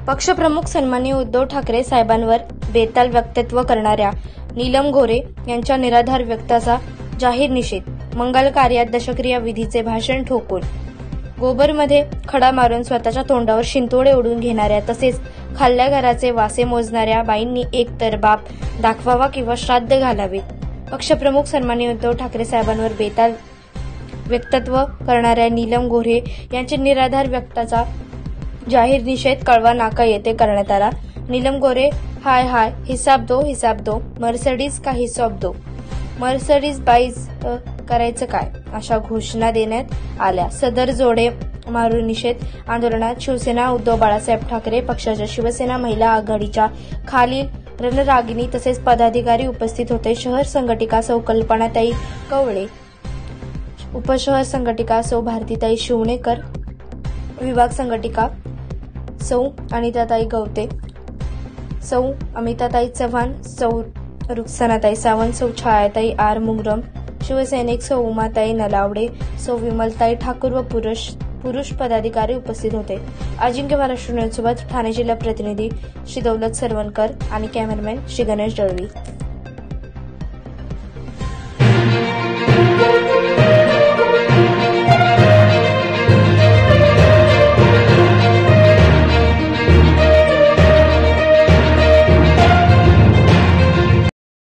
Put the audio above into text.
पक्षप्रमुख सन्माननीय उद्धव ठाकरे साहेबांवर बेताल वक्तव्य करणाऱ्या नीलम गोऱ्हे यांच्या निराधार वक्तव्याचा जाहीर निषेध. मंगल कार्यात दशक्रिया विधीचे भाषण ठोकून गोबरमध्ये खडा मारून स्वतःच्या तोंडावर शिंतोडे ओढून घेणाऱ्या तसेच खाल्ल्या घराचे वासे मोजणाऱ्या बाईंनी एक तर बाप दाखवावा किंवा श्राद्ध घालावे. पक्षप्रमुख सन्माननीय उद्धव ठाकरे साहेबांवर बेताल वक्तव्य करणाऱ्या नीलम गोऱ्हे यांच्या निराधार वक्तव्याचा जाहीर निषेध कळवा नाका येथे करण्यात आला. नीलम गोऱ्हे हाय हाय हिसाब दो मर्सिडीज का हिसाब दो मर्सिडीज बाईज करायचं काय अशा घोषणा देण्यात आल्या. सदर जोडे मारून निषेध आंदोलनात शिवसेना उद्धव बाळासाहेब ठाकरे पक्षाच्या शिवसेना महिला आघाडीच्या खालील रणरागिणी तसेच पदाधिकारी उपस्थित होते. शहर संघटिका सौ कल्पनाताई कवळे, उपशहर संघटिका सौ भारतीताई शिवणेकर, विभाग संघटिका सौ अनिताताई गवते, सौ अमिताताई चव्हाण, सौ रुक्सानाताई सावंत, सौ छायाताई आर मुंगरम, शिवसैनिक सौ उमाताई नलावडे, सौ विमलताई ठाकूर व पुरुष पदाधिकारी उपस्थित होते. अजिंक्य महाराष्ट्र न्यूज सोबत ठाणे जिल्हा प्रतिनिधी श्री दौलत सरवणकर आणि कॅमेरामॅन श्री गणेश दळवी.